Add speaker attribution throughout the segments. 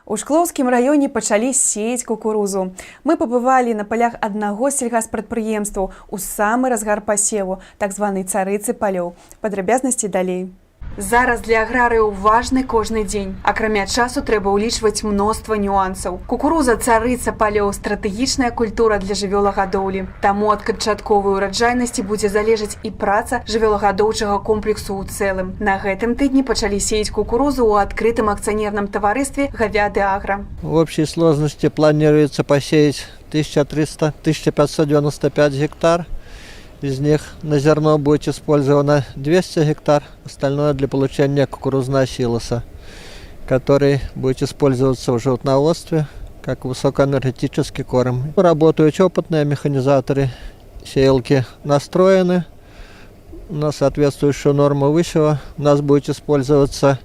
Speaker 1: У Шклоўскім раёне пачалі сеяць кукурузу. Мы пабывалі на палях аднаго з сельгаспрадпрыемстваў у самы разгар пасеву, так званай царыцы палёў. Падрабязнасці далей. Зараз для аграрыяў важны кожны дзень. Акрамя часу трэба ўлічваць мноства нюансаў. Кукуруза царыца палёў – стратэгічная культура для жывёлагадоўлі. Таму ад канчатковай ураджайнасці будзе залежаць і праца жывёлагадоўчага комплексу ў цэлым. На гэтым тыдні пачалі сеяць кукурузу ў адкрытым акцыянерным таварыстве «Говяды Агро».
Speaker 2: В общей сложности планируется посеять 1300-1595 гектар. Из них на зерно будет использовано 200 гектар, остальное для получения кукурузного силоса, который будет использоваться в животноводстве как высокоэнергетический корм. Работают опытные механизаторы, сеялки настроены на соответствующую норму высева. У нас будут использоваться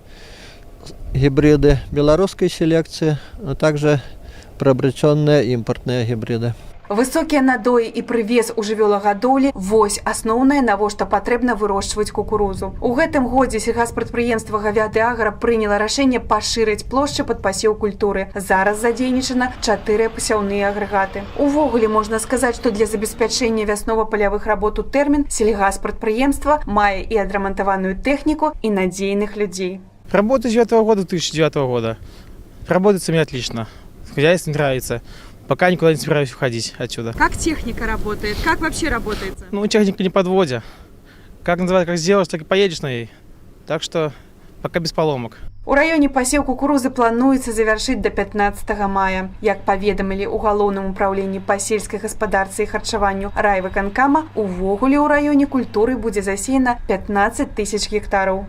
Speaker 2: гибриды белорусской селекции, а также приобретенные импортные гибриды.
Speaker 1: Высокія надоі і прывес у жывёлагадоўлі – вось асноўнае, навошта патрэбна вырошчваць кукурузу. У гэтым годзе сельгаспрадпрыемства «Говяды Агро» прыняло рашэнне пашырыць плошчы пад пасеў культуры. Зараз задзейнічана 4 пасяўныя агрэгаты. Увогуле можна сказаць, што для забеспячэння вяснова-палявых работ у тэрмін сельгаспрадпрыемства мае і адрамантаваную тэхніку, і надзейных людзей.
Speaker 3: Работаю с 2009 года, 2009 года. Работается мне отлично. Хозяйство нравится. Пока никуда не собираюсь уходить отсюда.
Speaker 4: Как техника работает? Как вообще работает?
Speaker 3: Ну, техника не подводя. Как называют, как сделаешь, так и поедешь на ней. Так что пока без поломок.
Speaker 1: У раёне пасеў кукурузы плануецца завяршыць да 15 мая. Як паведамілі ў галоўным управленні па сельскай гаспадарцы і харчаванню райвыканкама, увогуле ў раёне культуры будзе засеяна 15 000 гектараў.